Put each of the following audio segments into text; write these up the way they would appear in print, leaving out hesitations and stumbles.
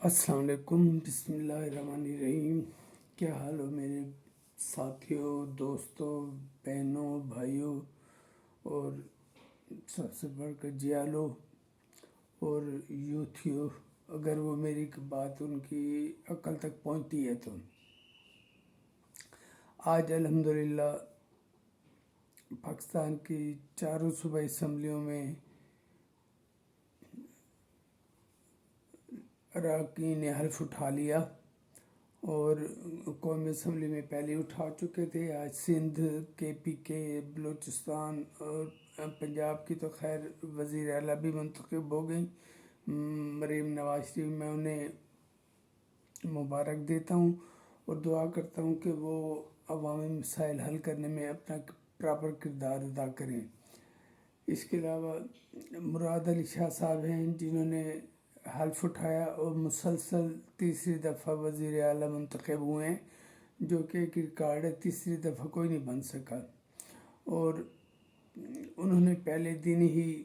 السلام علیکم، بسم اللہ الرحمن الرحیم۔ کیا حال ہو میرے ساتھیوں، دوستوں، بہنوں، بھائیوں اور سب سے بڑھ کر جیالو اور یوتھیوں، اگر وہ میری بات ان کی عقل تک پہنچتی ہے تو۔ آج الحمدللہ پاکستان کی چاروں صوبائی اسمبلیوں میں اراکین نے حلف اٹھا لیا اور قومی اسمبلی میں پہلے اٹھا چکے تھے۔ آج سندھ، KPK، بلوچستان اور پنجاب کی تو خیر وزیر اعلیٰ بھی منتخب ہو گئیں، مریم نواز شریف۔ میں انہیں مبارک دیتا ہوں اور دعا کرتا ہوں کہ وہ عوامی مسائل حل کرنے میں اپنا پراپر کردار ادا کریں۔ اس کے علاوہ مراد علی شاہ صاحب ہیں، جنہوں نے حلف اٹھایا اور مسلسل تیسری دفعہ وزیر اعلیٰ منتخب ہوئے ہیں، جو کہ ایک ریکارڈ ہے، تیسری دفعہ کوئی نہیں بن سکا۔ اور انہوں نے پہلے دن ہی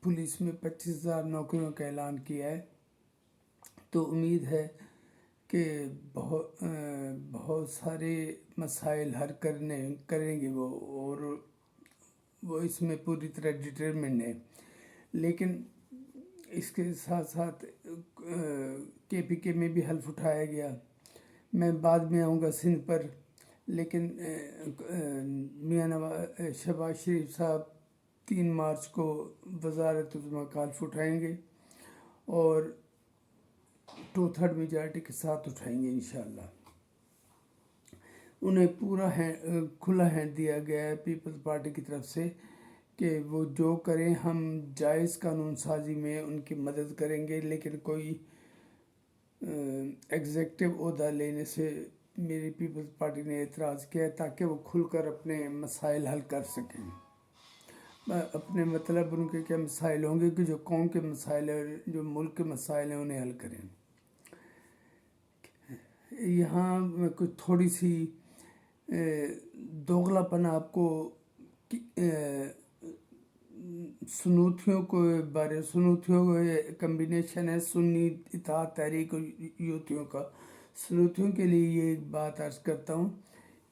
پولیس میں 25,000 نوکریوں کا اعلان کیا ہے، تو امید ہے کہ بہت سارے مسائل حل کریں گے وہ، اور وہ اس میں پوری طرح ڈٹرمنڈ ہے۔ لیکن اس کے ساتھ ساتھ KPK میں بھی حلف اٹھایا گیا۔ میں بعد میں آؤں گا سندھ پر، لیکن میاں شہباز شریف صاحب 3 مارچ کو وزارت عظمیٰ کا حلف اٹھائیں گے اور 2/3 میجارٹی کے ساتھ اٹھائیں گے انشاءاللہ۔ انہیں پورا کھلا ہینڈ دیا گیا ہے پیپلز پارٹی کی طرف سے کہ وہ جو کریں، ہم جائز قانون سازی میں ان کی مدد کریں گے، لیکن کوئی ایگزیکٹو عہدہ لینے سے میری پیپلز پارٹی نے اعتراض کیا ہے، تاکہ وہ کھل کر اپنے مسائل حل کر سکیں۔ اپنے مطلب ان کے کیا مسائل ہوں گے کہ جو قوم کے مسائل ہیں، جو ملک کے مسائل ہیں، انہیں حل کریں۔ یہاں میں کچھ تھوڑی سی دوغلا پن آپ کو سنوتھیوں کمبینیشن ہے، سنی اتحاد تحریک اور یوتھیوں کا۔ سنوتھیوں کے لیے یہ ایک بات عرض کرتا ہوں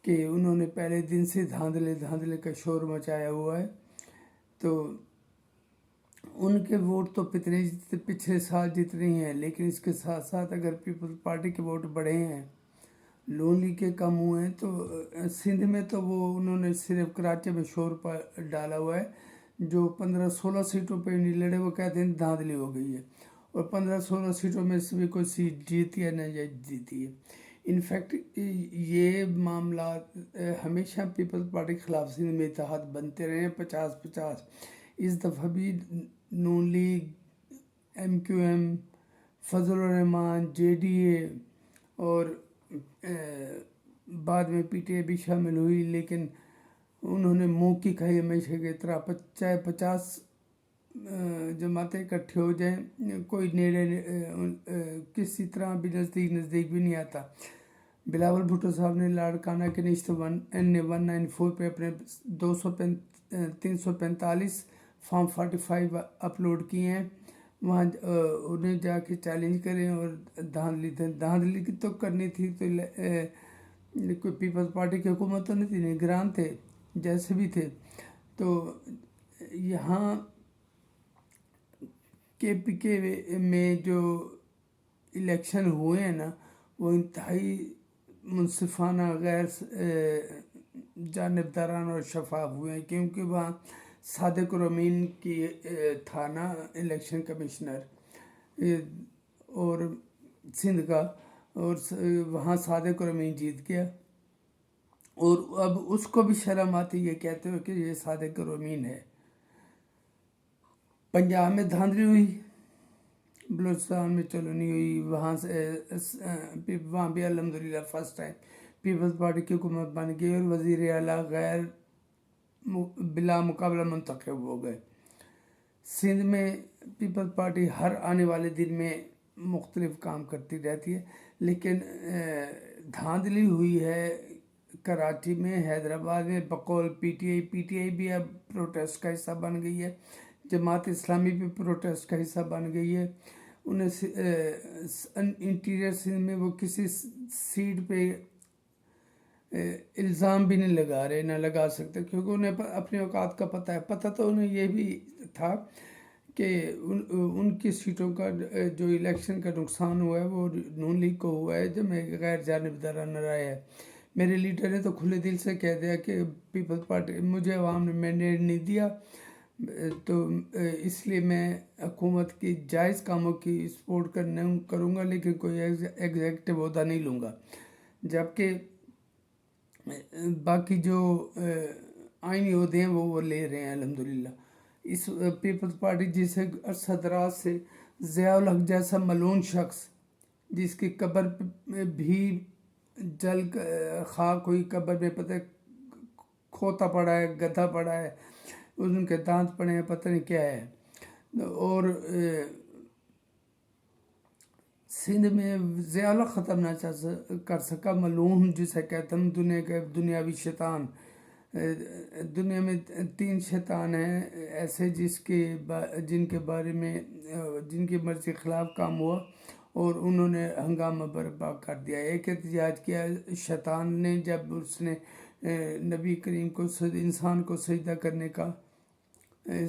کہ انہوں نے پہلے دن سے دھاندلے کا شور مچایا ہوا ہے، تو ان کے ووٹ تو پچھلے سال جتنے ہی ہیں، لیکن اس کے ساتھ ساتھ اگر پیپلز پارٹی کے ووٹ بڑھے ہیں، نون لیگ کے کم ہوئے ہیں، تو سندھ میں تو انہوں نے صرف کراچی میں شور ڈالا ہوا ہے۔ جو 15-16 سیٹوں پہ نہیں لڑے، وہ کہتے ہیں دھاندلی ہو گئی ہے، اور 15-16 سیٹوں میں سے بھی کوئی سیٹ جیتی ہے نہ جیتی ہے۔ انفیکٹ یہ معاملات ہمیشہ پیپلز پارٹی کے خلاف سندھ میں اتحاد بنتے رہے ہیں، 50-50۔ اس دفعہ بھی نون لیگ، MQM، فضل الرحمان، JDA اور بعد میں PTI بھی شامل ہوئی، لیکن انہوں نے منہ کی کھائی ہمیشہ کی طرح۔ چاہے 50 جماعتیں اکٹھے ہو جائیں، کوئی کسی طرح بھی نزدیک بھی نہیں آتا۔ بلاول بھٹو صاحب نے لاڑکانہ کے نشست NA-194 پہ اپنے 345 فارم 45 اپلوڈ کیے ہیں، وہاں انہیں جا کے چیلنج کریں۔ اور دھاندلی کی تو کرنی تھی تو کوئی پیپلز پارٹی کی حکومت تو نہیں تھی، نگران تھے جیسے بھی تھے۔ تو یہاں KPK میں جو الیکشن ہوئے ہیں نا، وہ انتہائی منصفانہ، غیر جانبدارانہ اور شفاف ہوئے ہیں، کیونکہ وہاں صادق امین کی تھا نا الیکشن کمشنر اور سندھ کا، اور وہاں صادق امین جیت گیا، اور اب اس کو بھی شرم آتی ہے کہتے ہوئے کہ یہ صادق امین ہے۔ پنجاب میں دھاندلی ہوئی، بلوچستان میں چلو نہیں ہوئی، وہاں بھی الحمدللہ فرسٹ ٹائم پیپلز پارٹی کی حکومت بن گئی اور وزیر اعلیٰ غیر بلا مقابلہ منتخب ہو گئے۔ سندھ میں پیپلز پارٹی ہر آنے والے دن میں مختلف کام کرتی رہتی ہے، لیکن دھاندلی ہوئی ہے کراچی میں، حیدرآباد میں، بقول PTI بھی اب پروٹیسٹ کا حصہ بن گئی ہے، جماعت اسلامی بھی پروٹیسٹ کا حصہ بن گئی ہے۔ انہیں انٹیریئر سندھ میں وہ کسی سیٹ پہ الزام بھی نہیں لگا رہے، نہ لگا سکتے، کیونکہ انہیں اپنے اوقات کا پتہ ہے۔ پتہ تو انہیں یہ بھی تھا کہ ان کی سیٹوں کا جو الیکشن کا نقصان ہوا ہے وہ نون لیگ کو ہوا ہے، جب میں غیر جانبدارانہ رائے ہے۔ میرے لیڈر نے تو کھلے دل سے کہہ دیا کہ پیپلز پارٹی، مجھے عوام نے مینڈیٹ نہیں دیا، تو اس لیے میں حکومت کی جائز کاموں کی سپورٹ کروں گا، لیکن کوئی ایگزیکٹو عہدہ نہیں لوں گا۔ جبکہ باقی جو آئینی عہدے ہیں وہ لے رہے ہیں الحمدللہ۔ اس پیپلز پارٹی جسے عرصہ دراز سے ضیاء الحق جیسا ملعون شخص، جس کی قبر بھی جل خاک ہوئی، قبر میں پتہ کھوتا پڑا ہے، گدھا پڑا ہے، ان کے دانت پڑے ہیں، پتہ نہیں کیا ہے۔ اور سندھ میں ضیاء الحق ختم نہ کر سکا، ملعون جسے کہتا ہوں، دنیا کے دنیاوی شیطان۔ دنیا میں 3 شیطان ہیں ایسے جن کے بارے میں جن کی مرضی خلاف کام ہوا اور انہوں نے ہنگامہ برپا کر دیا۔ ایک احتجاج کیا شیطان نے جب اس نے نبی کریم کو، انسان کو سجدہ کرنے کا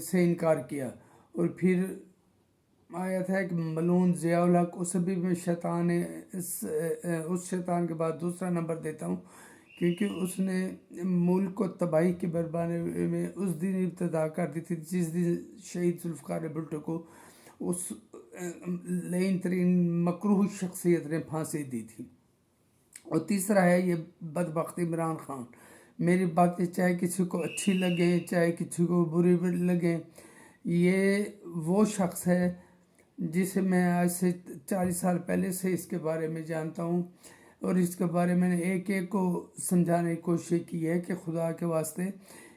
سے انکار کیا، اور پھر آیا تھا کہ ملعون ضیاء الحق، اس بھی میں شیطان ہے، اس شیطان کے بعد دوسرا نمبر دیتا ہوں، کیونکہ اس نے ملک کو تباہی کی بربادی میں اس دن ابتدا کر دی تھی جس دن شہید ذوالفقار بھٹو کو اس لعین ترین مکروہ شخصیت نے پھانسی دی تھی۔ اور تیسرا ہے یہ بدبخت عمران خان۔ میری باتیں چاہے کسی کو اچھی لگیں، چاہے کسی کو بری لگیں، یہ وہ شخص ہے جسے میں آج سے 40 سال پہلے سے اس کے بارے میں جانتا ہوں، اور اس کے بارے میں نے ایک کو سمجھانے کی کوشش کی ہے کہ خدا کے واسطے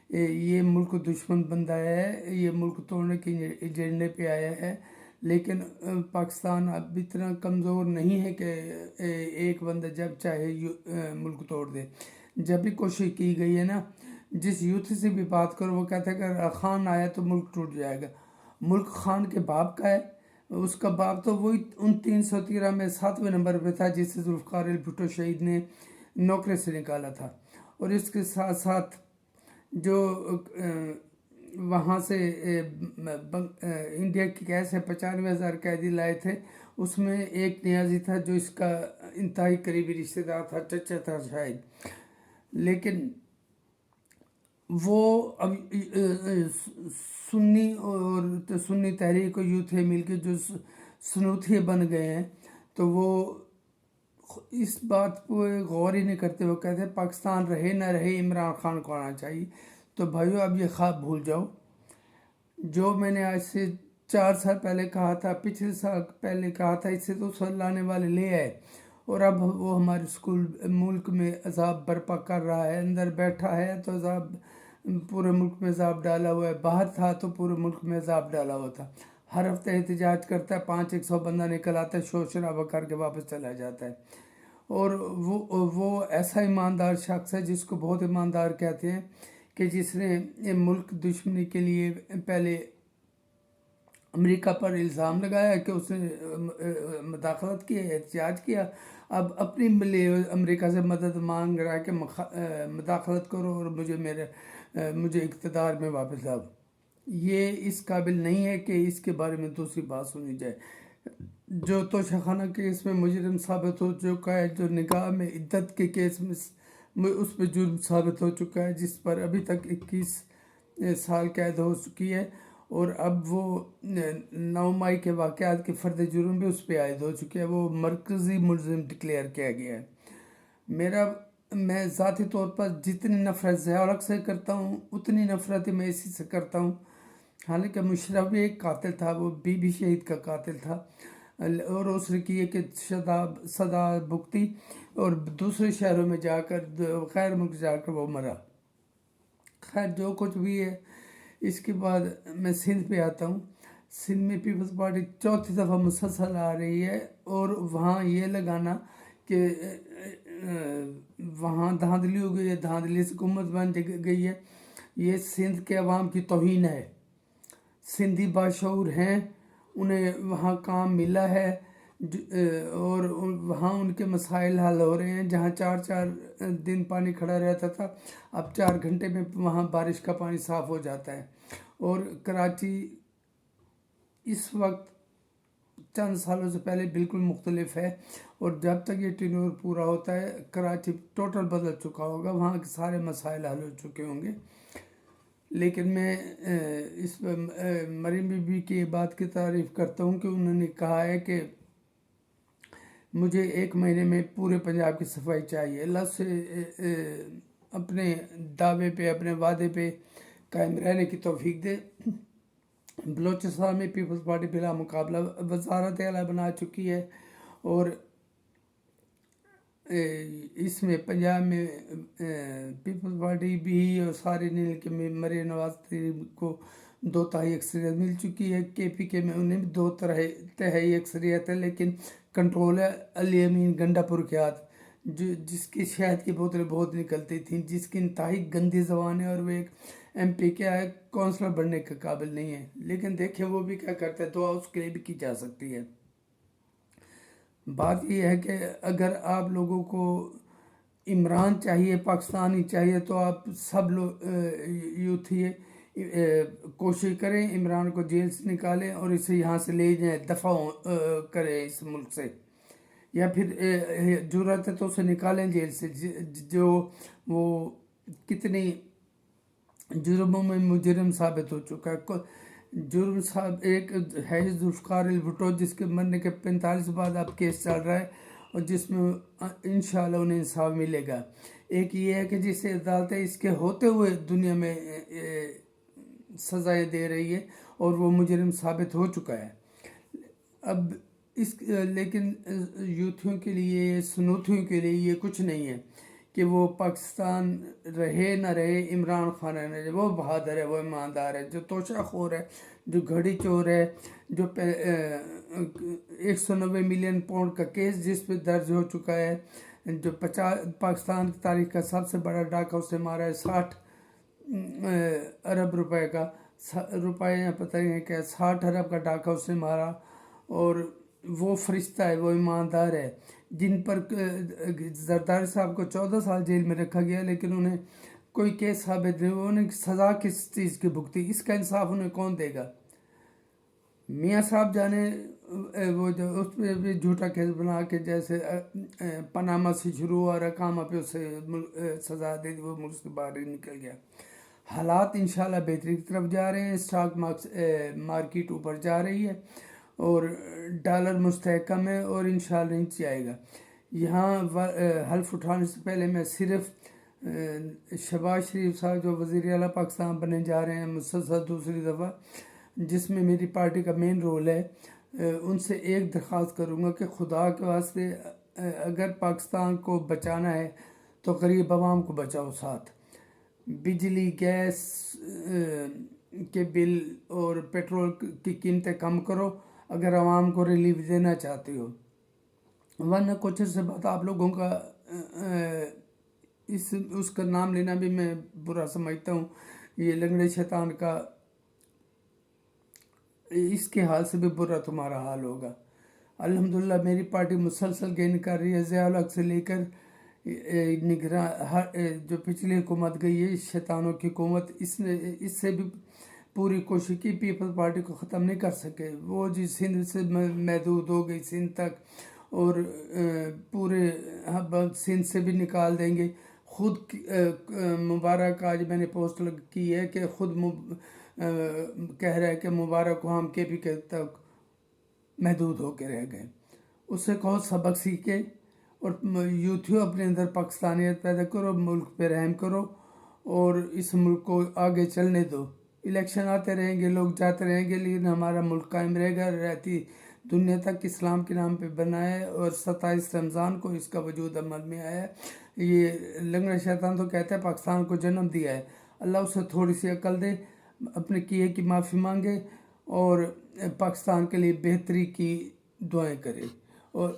یہ ملک دشمن بندہ ہے، یہ ملک توڑنے کے ایجنڈے پہ آیا ہے، لیکن پاکستان اب اتنا کمزور نہیں ہے کہ ایک بندہ جب چاہے ملک توڑ دے۔ جب بھی کوشش کی گئی ہے نا، جس یوتھ سے بھی بات کرو وہ کہتا ہے کہ اگر خان آیا تو ملک ٹوٹ جائے گا۔ ملک خان کے باپ کا ہے، اس کا باپ تو وہی ان 313 میں 7ویں نمبر پہ تھا جسے ذوالفقار بھٹو شہید نے نوکری سے نکالا تھا۔ اور اس کے ساتھ ساتھ جو وہاں سے انڈیا کی کیسے 95,000 قیدی لائے تھے، اس میں ایک نیازی تھا جو اس کا انتہائی قریبی رشتہ دار تھا، چچا تھا شاید، لیکن وہ اب سنی اور سنی تحریک اور یوتھ مل کے جو سنوتھیے بن گئے ہیں، تو وہ اس بات پہ غور ہی نہیں کرتے۔ وہ کہتے ہیں پاکستان رہے نہ رہے عمران خان کو آنا چاہیے۔ تو بھائیو اب یہ خواب بھول جاؤ جو میں نے آج سے 4 سال پہلے کہا تھا، پچھلے سال پہلے کہا تھا، اس سے تو سال لانے والے لے آئے، اور اب وہ ہمارے ملک میں عذاب برپا کر رہا ہے۔ اندر بیٹھا ہے تو عذاب پورے ملک میں عذاب ڈالا ہوا ہے، باہر تھا تو پورے ملک میں عذاب ڈالا ہوا تھا۔ ہر ہفتے احتجاج کرتا ہے، 500-100 بندہ نکل آتا ہے، شور شرابہ کر کے واپس چلا جاتا ہے۔ اور وہ ایسا ایماندار شخص ہے جس کو بہت ایماندار کہتے ہیں، کہ جس نے ملک دشمنی کے لیے پہلے امریکہ پر الزام لگایا کہ اس نے مداخلت کی، احتجاج کیا، اب اپنی امریکہ سے مدد مانگ رہا ہے کہ مداخلت کرو اور مجھے اقتدار میں واپس لاؤ۔ یہ اس قابل نہیں ہے کہ اس کے بارے میں دوسری بات سنی جائے۔ جو توشہ خانہ کیس میں مجرم ثابت ہو چکا ہے، جو نکاح میں عدت کے کیس میں اس پہ جرم ثابت ہو چکا ہے، جس پر ابھی تک 21 سال قید ہو چکی ہے، اور اب وہ 9 مئی کے واقعات کے فرد جرم بھی اس پہ عائد ہو چکے ہیں، وہ مرکزی ملزم ڈکلیئر کیا گیا ہے۔ میں ذاتی طور پر جتنی نفرت ضیاء الحق سے کرتا ہوں، اتنی نفرت میں اسی سے کرتا ہوں۔ حالانکہ مشرف بھی ایک قاتل تھا، وہ بی شہید کا قاتل تھا، اور اس نے کی کہ سزا بھگتی اور دوسرے شہروں میں جا کر، غیر ملک جا کر وہ مرا۔ خیر جو کچھ بھی ہے، اس کے بعد میں سندھ پہ آتا ہوں۔ سندھ میں پیپلز پارٹی 4تھی دفعہ مسلسل آ رہی ہے، اور وہاں یہ لگانا کہ وہاں دھاندلی ہو گئی ہے، دھاندلی سے حکومت بن گئی ہے، یہ سندھ کے عوام کی توہین ہے۔ سندھی باشعور ہیں انہیں وہاں کام ملا ہے اور وہاں ان کے مسائل حل ہو رہے ہیں. جہاں 4 دن پانی کھڑا رہتا تھا اب 4 گھنٹے میں وہاں بارش کا پانی صاف ہو جاتا ہے. اور کراچی اس وقت چند سالوں سے پہلے بالکل مختلف ہے، اور جب تک یہ ٹینور پورا ہوتا ہے کراچی ٹوٹل بدل چکا ہوگا، وہاں کے سارے مسائل حل ہو چکے ہوں گے. لیکن میں اس مریم بی بی کی بات کی تعریف کرتا ہوں کہ انہوں نے کہا ہے کہ مجھے 1 مہینے میں پورے پنجاب کی صفائی چاہیے. اللہ سے اپنے دعوے پہ، اپنے وعدے پہ قائم رہنے کی توفیق دے. بلوچستان میں پیپلز پارٹی بلا مقابلہ وزارت اعلیٰ بنا چکی ہے، اور اس میں پنجاب میں پیپلز پارٹی بھی اور سارے نیل کے میں مریم نواز کو 2/3 اکثریت مل چکی ہے. KPK میں انہیں بھی 2/3 اکثریت ہے، لیکن کنٹرول ہے علی امین گنڈا پور کے ہاتھ، جس کی شہد کی بوتلیں بہت نکلتی تھیں، جس کی انتہائی گندی زبان ہے، اور وہ ایک MP کیا ہے کونسلر بننے کے قابل نہیں ہے. لیکن دیکھیں وہ بھی کیا کرتا ہے، دعا اس کے لیے بھی کی جا سکتی ہے. بات یہ ہے کہ اگر آپ لوگوں کو عمران چاہیے، پاکستانی چاہیے، تو آپ سب لوگ یوتھ کوشش کریں عمران کو جیل سے نکالیں اور اسے یہاں سے لے جائیں، دفع کریں اس ملک سے، یا پھر جرأت ہے تو اسے نکالیں جیل سے. جو وہ کتنی جرموں میں مجرم ثابت ہو چکا ہے. جرم صاحب ایک ہے ذوالفقار بھٹو، جس کے مرنے کے 45 بعد اب کیس چل رہا ہے، اور جس میں انشاءاللہ انہیں انصاف ملے گا. ایک یہ ہے کہ جسے عدالتیں اس کے ہوتے ہوئے دنیا میں سزائیں دے رہی ہے اور وہ مجرم ثابت ہو چکا ہے. اب لیکن یوتھیوں کے لیے، سنوتھیوں کے لیے یہ کچھ نہیں ہے کہ وہ پاکستان رہے نہ رہے، عمران خان رہے نہ رہے. وہ بہادر ہے، وہ ایماندار ہے. جو توشہ خور ہے، جو گھڑی چور ہے، جو 190 ملین پاؤنڈ کا کیس جس پہ درج ہو چکا ہے، جو پاکستان کی تاریخ کا سب سے بڑا ڈاکہ اسے مارا ہے 60 ارب روپے کا، روپے پتہ نہیں کیا 60 ارب کا ڈاکہ اسے مارا. اور وہ فرشتہ ہے، وہ ایماندار ہے. جن پر زرداری صاحب کو 14 سال جیل میں رکھا گیا، لیکن انہیں کوئی کیس ثابت نہیں ہوا. انہیں سزا کس چیز کی بھگتی، اس کا انصاف انہیں کون دے گا؟ میاں صاحب جانے وہ جو اس پہ بھی جھوٹا کیس بنا کے، جیسے پاناما سے شروع ہوا، رقامہ پہ اسے سزا دے دی، وہ ملک سے باہر ہی نکل گیا. حالات انشاءاللہ بہتری کی طرف جا رہے ہیں. اسٹاک مارکیٹ اوپر جا رہی ہے اور ڈالر مستحکم ہے، اور انشاءاللہ نیچے آئے گا. یہاں حلف اٹھانے سے پہلے میں صرف شہباز شریف صاحب جو وزیر اعلیٰ پاکستان بننے جا رہے ہیں مسلسل دوسری دفعہ، جس میں میری پارٹی کا مین رول ہے، ان سے ایک درخواست کروں گا کہ خدا کے واسطے اگر پاکستان کو بچانا ہے تو غریب عوام کو بچاؤ. ساتھ بجلی، گیس کے بل اور پیٹرول کی قیمتیں کم کرو اگر عوام کو ریلیف دینا چاہتے ہو. ورنہ کچھ سے بات آپ لوگوں کا اس کا نام لینا بھی میں برا سمجھتا ہوں. یہ لنگڑے شیطان کا، اس کے حال سے بھی برا تمہارا حال ہوگا. الحمدللہ میری پارٹی مسلسل گین کر رہی ہے. ضیاء الحق سے لے کر جو پچھلی حکومت گئی ہے شیطانوں کی حکومت، اس سے بھی پوری کوشش کی، پیپلز پارٹی کو ختم نہیں کر سکے. وہ جی سندھ سے محدود ہو گئی، سندھ تک، اور پورے سندھ سے بھی نکال دیں گے. خود مبارک، آج میں نے پوسٹ کی ہے کہ خود کہہ رہا ہے کہ مبارک کو ہم KPK تک محدود ہو کے رہ گئے. اس سے کہو سبق سیکھے، اور یوتھیوں اپنے اندر پاکستانیت پیدا کرو، ملک پہ رحم کرو اور اس ملک کو آگے چلنے دو. الیکشن آتے رہیں گے، لوگ جاتے رہیں گے، لیکن ہمارا ملک قائم رہے گا. رہتی دنیا تک اسلام کے نام پہ بنا ہے، اور 27 رمضان کو اس کا وجود عمل میں آیا ہے. یہ لنگڑا شیطان تو کہتا ہے پاکستان کو جنم دیا ہے. اللہ اسے تھوڑی سی عقل دے، اپنے کیے کی معافی مانگے اور پاکستان کے لیے بہتری کی دعائیں کرے. اور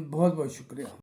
بہت بہت شکریہ.